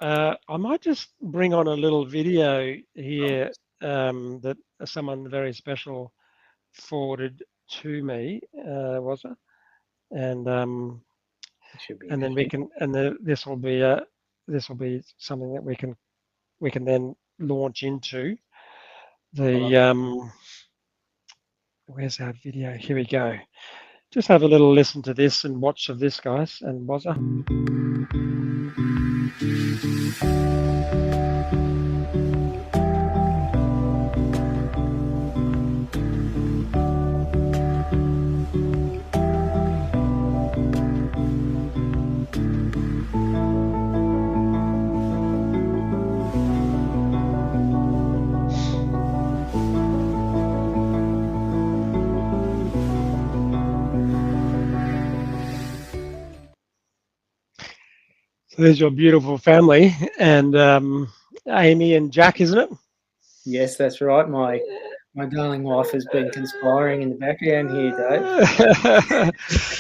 I might just bring on a little video here Yes. that someone very special forwarded to me, Wazza, and It should be and then we interesting. can, and this will be something that we can then launch into the where's our video? Here we go. Just have a little listen to this and watch of this, guys, and Wazza. So there's your beautiful family, and Amy and Jack, isn't it? Yes, that's right. My darling wife has been conspiring in the background here,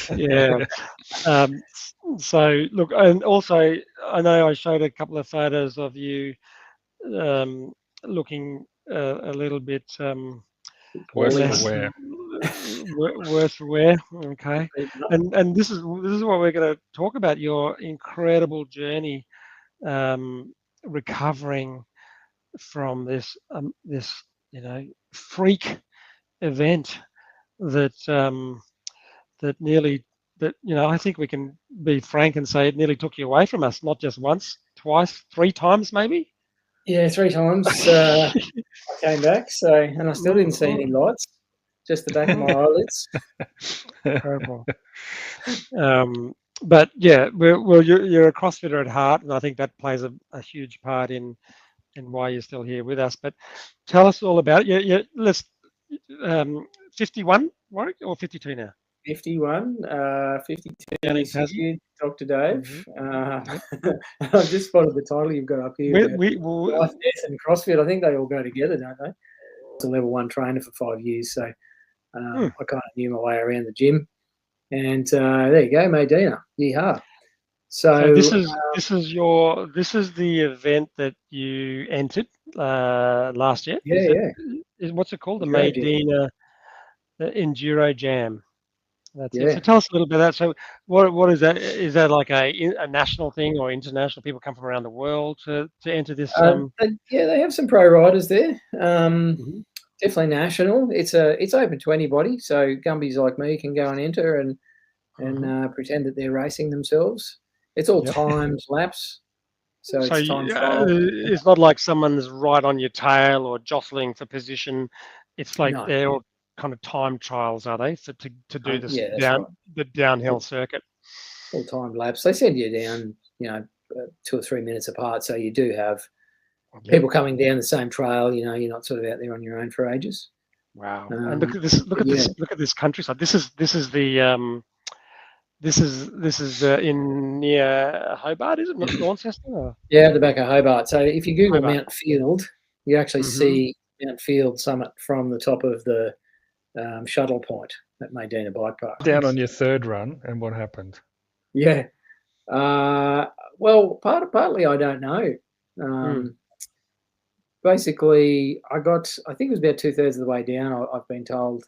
Dave. Yeah. Um, so look, and also I know I showed a couple of photos of you um, looking a little bit Worse Poorly. for less wear. worse for wear. Okay, and this is what we're going to talk about: your incredible journey recovering from this freak event that that nearly that I think we can be frank and say it nearly took you away from us, not just once, twice, three times maybe. Yeah, 3 times I came back, and I still didn't see any lights, just the back of my eyelids. Incredible. But yeah, well, you're a CrossFitter at heart, and I think that plays a huge part in why you're still here with us. But tell us all about it. Yeah, let's 51, Warwick, or 52 now? 51, 52 Down in this Tasman. year, Dr. Dave. Mm-hmm. I've just spotted the title you've got up here about life, death and CrossFit. I think they all go together, don't they? I was a level 1 trainer for 5 years, so I kind of knew my way around the gym. And there you go, Medina. Yeehaw. So this is the event that you entered last year. Yeah. What's it called? The Enduro Jam. Medina Enduro Jam. That's it. Yeah. So tell us a little bit about that. So what is that? Is that like a national thing or international? People come from around the world to enter this. They have some pro riders there. Mhm. Definitely national. It's open to anybody, so Gumbies like me can go and enter and pretend that they're racing themselves. It's all timed laps, so it's time trial. It's not like someone's right on your tail or jostling for position. It's like No. they're all kind of time trials, are they, to do this That's right. the downhill circuit? All timed laps. They send you down, 2 or 3 minutes apart, so you do have people coming down the same trail. You're not sort of out there on your own for ages. Wow! And look at this! Look at this countryside. This is the this is in near Hobart, is it? Not Launceston? Or? Yeah, the back of Hobart. So if you Google Hobart. Mount Field, you actually see Mount Field summit from the top of the shuttle point at Medina Bike Park. Down on your third run, and what happened? Yeah. Well, partly I don't know. Basically, I think it was about 2/3 of the way down, I've been told.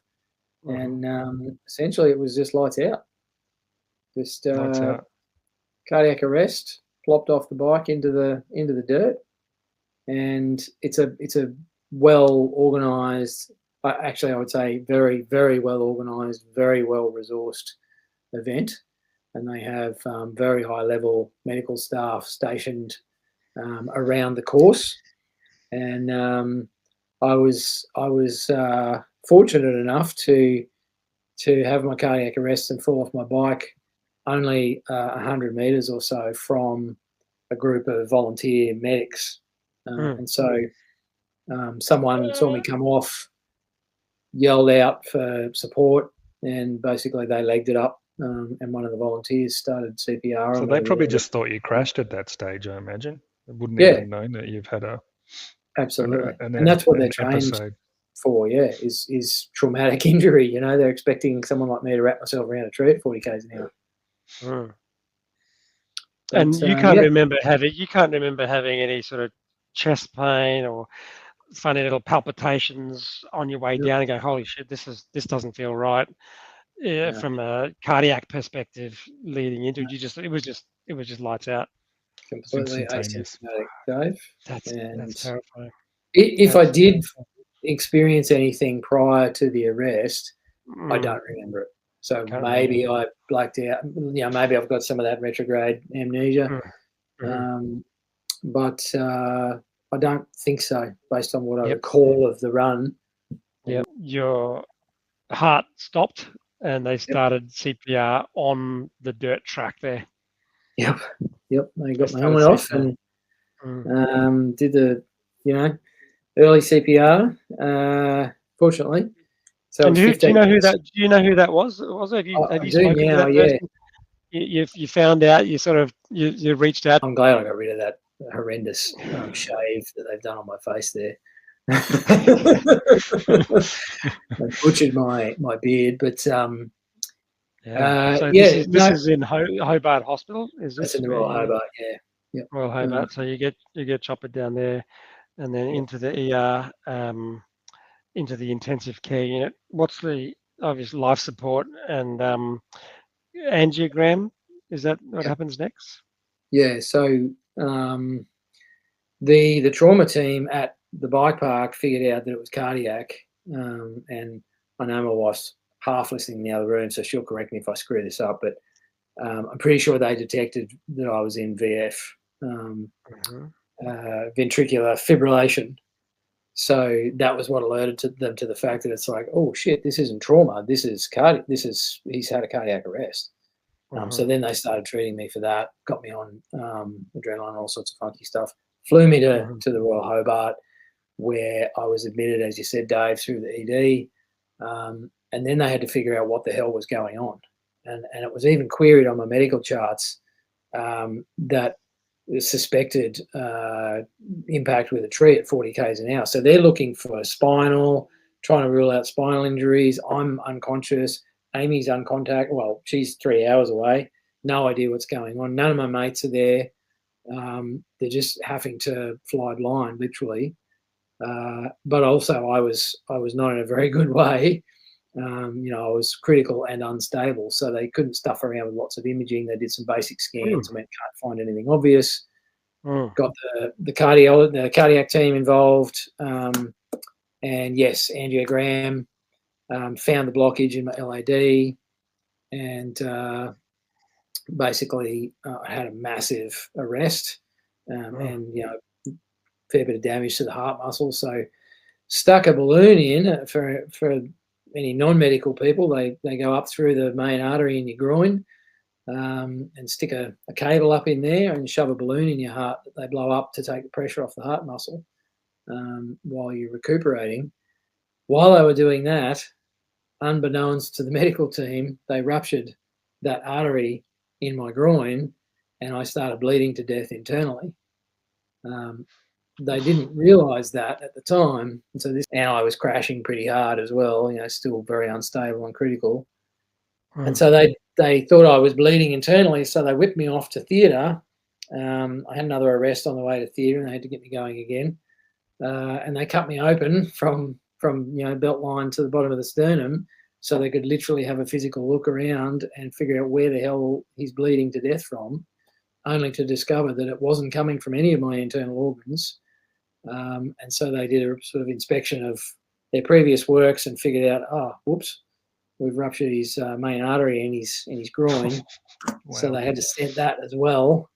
And essentially it was just lights out. Just Lights out. Cardiac arrest, plopped off the bike into the dirt. And it's a well organised, actually I would say very, very well organised, very well resourced event. And they have very high level medical staff stationed around the course. And I was fortunate enough to have my cardiac arrest and fall off my bike only 100 meters or so from a group of volunteer medics. And so someone saw me come off, yelled out for support, and basically they legged it up. And one of the volunteers started CPR. So they probably just thought you crashed at that stage, I imagine. They wouldn't even known that you've had a absolutely, and that's what they're trained for. Yeah, is traumatic injury. They're expecting someone like me to wrap myself around a tree at 40 k's an hour. And But you can't yeah, remember having any sort of chest pain or funny little palpitations on your way no, down and go, holy shit, this doesn't feel right. Yeah, no, from a cardiac perspective leading into it, it was just lights out. It's completely instantaneous. asymptomatic, Dave. That's And terrifying. if I Absolutely did terrifying. experience anything prior to the arrest, I Mm, don't remember it. So can't remember. maybe I blacked out. Maybe I've got some of that retrograde amnesia. Mm, mhm. But I don't think so, based on what I Yep. recall of the run. Yep. Your heart stopped and they Yep, started CPR on the dirt track there. yep, yep. I They got my started helmet off CPR. and Mm. did the, early CPR. Fortunately, so it And was do 15 you know who minutes. that? Do you know who that was? Was it? Have I you do spoken to now. that Yeah, person? You found out. You sort of you reached out. I'm glad I got rid of that horrendous shave that they've done on my face there. They butchered my beard, but Yeah. So this yeah, is this no, is in Hobart Hospital. Is that's this in the where Royal you Hobart. Yeah, yep. Royal Hobart? So you get choppered down there, and then Yep. into the ER, into the intensive care unit. What's the obvious life support and angiogram? Is that what Yep. happens next? Yeah. So the trauma team at the bike park figured out that it was cardiac, and I know my wife's half listening in the other room, so she'll correct me if I screw this up. But I'm pretty sure they detected that I was in VF, Mhm. ventricular fibrillation. So that was what alerted them to the fact that it's like, oh shit, this isn't trauma. This is he's had a cardiac arrest. So Mhm. then they started treating me for that, got me on adrenaline, all sorts of funky stuff. Flew me Mhm. to the Royal Hobart, where I was admitted, as you said, Dave, through the ED. And then they had to figure out what the hell was going on. And it was even queried on my medical charts that suspected impact with a tree at 40 k's an hour. So they're looking for spinal, trying to rule out spinal injuries. I'm unconscious. Amy's uncontact. Well, she's 3 hours away. No idea what's going on. None of my mates are there. They're just having to fly blind, literally. But also, I was not in a very good way. I was critical and unstable, so they couldn't stuff around with lots of imaging. They did some basic scans. Mm. I mean, can't find anything obvious. Mm. Got the cardiac team involved, and yes, angiogram. Found the blockage in my LAD, and basically I had a massive arrest, and fair bit of damage to the heart muscle. So stuck a balloon in for any non-medical people. They go up through the main artery in your groin, and stick a cable up in there and shove a balloon in your heart that they blow up to take the pressure off the heart muscle while you're recuperating. While they were doing that, unbeknownst to the medical team, they ruptured that artery in my groin, and I started bleeding to death internally. They didn't realise that at the time, and I was crashing pretty hard as well. Still very unstable and critical. And Mm. so they thought I was bleeding internally, so they whipped me off to theatre. I had another arrest on the way to theatre, and they had to get me going again. And they cut me open from belt line to the bottom of the sternum, so they could literally have a physical look around and figure out where the hell he's bleeding to death from, only to discover that it wasn't coming from any of my internal organs. And so they did a sort of inspection of their previous works and figured out, oh, whoops, we've ruptured his main artery in his groin. So Wow. they had to stent that as well.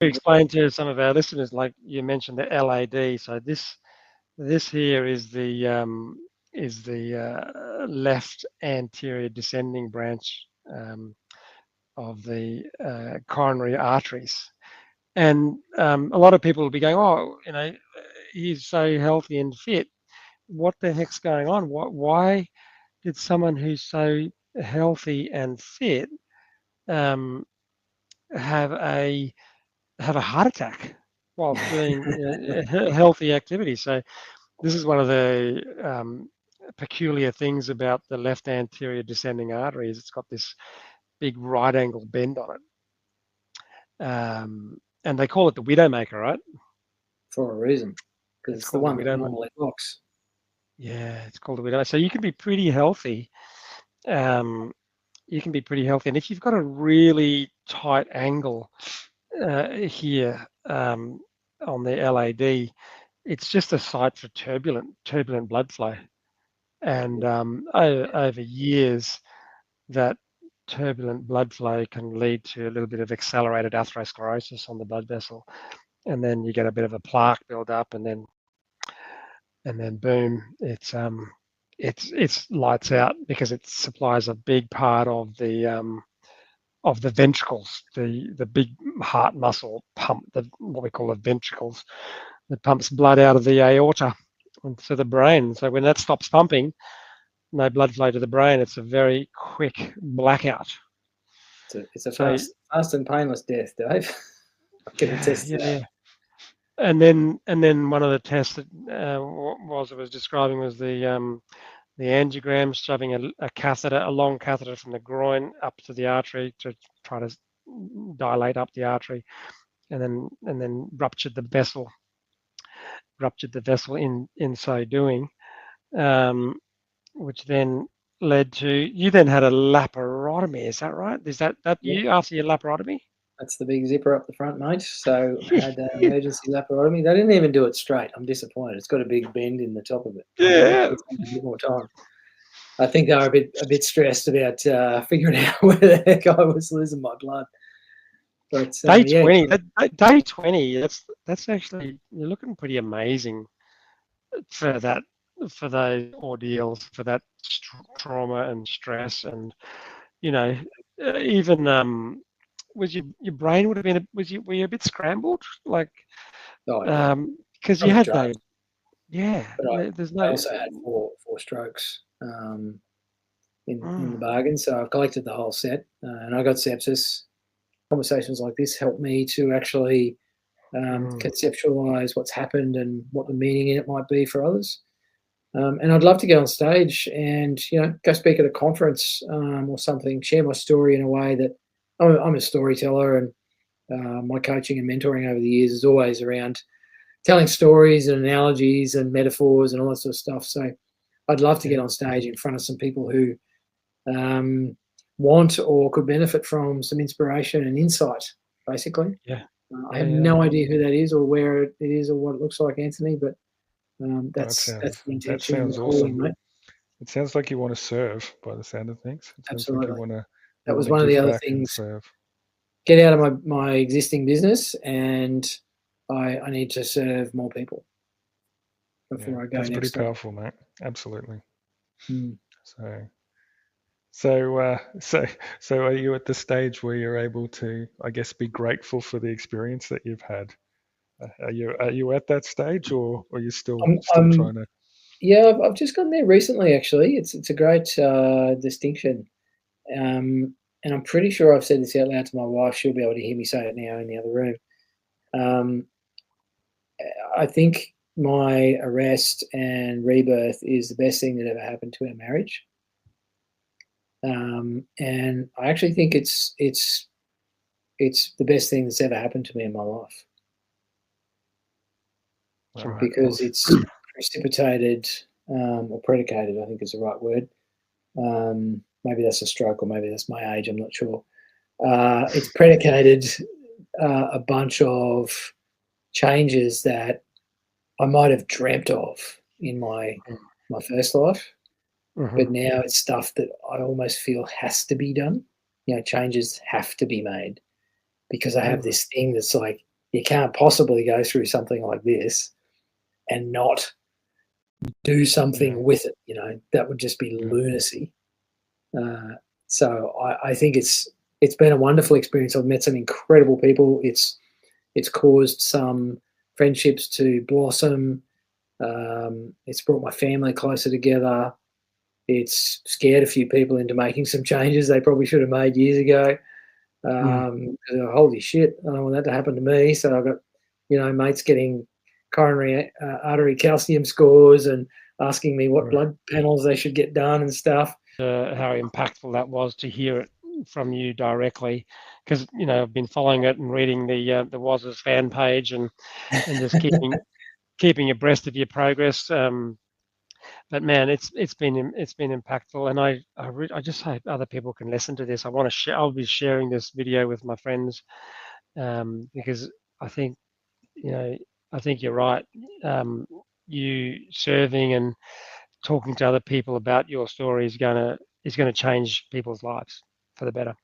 Explain to some of our listeners, like you mentioned, the LAD. So this here is the left anterior descending branch of the coronary arteries, and a lot of people will be going, "Oh, he's so healthy and fit. What the heck's going on? Why did someone who's so healthy and fit um, have a heart attack whilst doing healthy activity?" So this is one of the peculiar things about the left anterior descending artery is it's got this big right angle bend on it. and they call it the Widowmaker, right? For a reason, because It's it's the called the one that Widowmaker. normally locks. Yeah, it's called the Widowmaker. So you can be pretty healthy. You can be pretty healthy, and if you've got a really tight angle here on the LAD, it's just a site for turbulent blood flow. And over years, that turbulent blood flow can lead to a little bit of accelerated atherosclerosis on the blood vessel, and then you get a bit of a plaque build up, and then boom, it's lights out, because it supplies a big part of the ventricles, the big heart muscle pump, what we call the ventricles, that pumps blood out of the aorta into the brain. So when that stops pumping, no blood flow to the brain. It's a very quick blackout. It's a fast and painless death, Dave. I can attest to that. Yeah. And then one of the tests that Wazza was describing was the angiogram, shoving a long catheter from the groin up to the artery to try to dilate up the artery, and then ruptured the vessel in so doing, which then led to, you then had a laparotomy. Is that right? Is that you after your laparotomy? That's the big zipper up the front, mate. So I had an emergency laparotomy. They didn't even do it straight. I'm disappointed. It's got a big bend in the top of it. Yeah. It's a bit more time. I think they were a bit stressed about figuring out where the heck I was losing my blood. But day 20, day 20. That's actually, you're looking pretty amazing for those ordeals, for that trauma and stress, and even was your brain would have been were you a bit scrambled, like because you had no there's no. I also had four strokes in the bargain, so I've collected the whole set, and I got sepsis. Conversations like this help me to actually conceptualize what's happened and what the meaning in it might be for others. And I'd love to get on stage and go speak at a conference or something, share my story in a way that I'm a storyteller, and my coaching and mentoring over the years is always around telling stories and analogies and metaphors and all that sort of stuff. So I'd love to get on stage in front of some people who want or could benefit from some inspiration and insight, basically. I have no idea who that is or where it is or what it looks like, Anthony, but that's the intention. That sounds awesome, mate. It sounds like you want to serve, by the sound of things. Absolutely. Like that was one of the other things. Get out of my existing business, and I need to serve more people before I go. That's pretty powerful, mate. Absolutely. So are you at the stage where you're able to, I guess, be grateful for the experience that you've had? Are you at that stage, or are you still trying to? Yeah, I've just gotten there recently. Actually, it's a great distinction, and I'm pretty sure I've said this out loud to my wife. She'll be able to hear me say it now in the other room. I think my arrest and rebirth is the best thing that ever happened to our marriage. And I actually think it's the best thing that's ever happened to me in my life. Because it's precipitated or predicated, I think is the right word. Maybe that's a stroke, or maybe that's my age, I'm not sure. It's predicated a bunch of changes that I might have dreamt of in my first life. But now it's stuff that I almost feel has to be done. Changes have to be made, because I have this thing that's like, you can't possibly go through something like this and not do something with it. That would just be lunacy. So I think it's been a wonderful experience. I've met some incredible people. It's caused some friendships to blossom. It's brought my family closer together. It's scared a few people into making some changes they probably should have made years ago. Holy shit, I don't want that to happen to me. So I've got, mates getting coronary artery calcium scores and asking me what blood panels they should get done and stuff. How impactful that was to hear it from you directly, because I've been following it and reading the Wazza's fan page and just keeping abreast of your progress. But man, it's been impactful, and I just hope other people can listen to this. I want to share. I'll be sharing this video with my friends, because I think you're right. You serving and talking to other people about your story is gonna change people's lives for the better.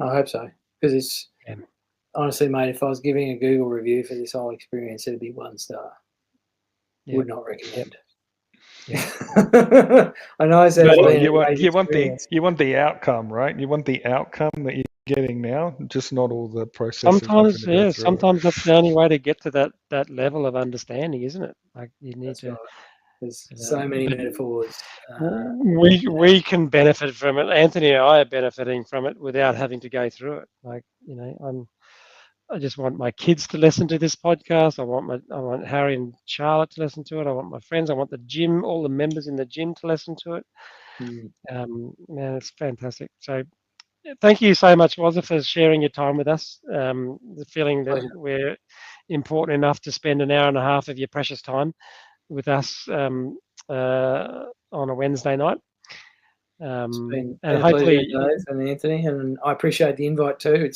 I hope so, because it's Yeah. honestly, mate, if I was giving a Google review for this whole experience, it'd be 1 star. Yeah. Would not recommend. Yeah. I know I said it's Well, been you a great want experience. the outcome, right? You want the outcome that you're getting now, just not all the process of having Sometimes, to go through it. sometimes that's the only way to get to that level of understanding, isn't it? Like you need That's to. right. There's so many But metaphors. we can benefit from it. Anthony and I are benefiting from it without having to go through it. Like I just want my kids to listen to this podcast. I want Harry and Charlotte to listen to it. I want my friends. I want the gym, all the members in the gym to listen to it. Man, it's fantastic. So thank you so much, Wazza, for sharing your time with us. The feeling that Pleasure. we're important enough to spend an hour and a half of your precious time with us on a Wednesday night. It's been And a pleasure, hopefully, Dave and Anthony, and I appreciate the invite too.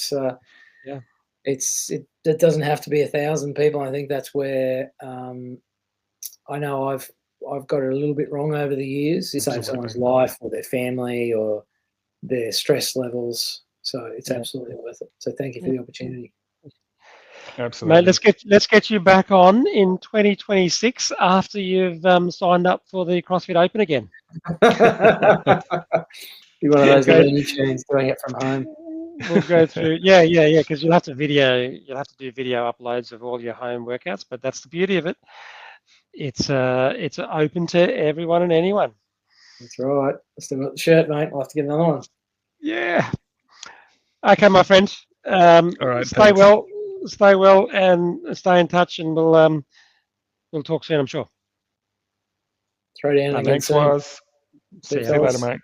yeah, It doesn't have to be 1,000 people. I think that's where I know I've got it a little bit wrong over the years. To save someone's life or their family or their stress levels. So it's absolutely worth it. So thank you for the opportunity. Absolutely. Mate, let's get you back on in 2026 after you've signed up for the CrossFit Open again. Be one of those Looney Tunes doing it from home. We'll go through, yeah, because you'll have to do video uploads of all your home workouts. But that's the beauty of it. It's open to everyone and anyone. That's right. I still got the shirt, mate. I'll have to get another one. Yeah. Okay, my friend. All right. Stay well, and stay in touch, and we'll talk soon, I'm sure. Throw down again Thanks, soon. Waz. See you later, mate.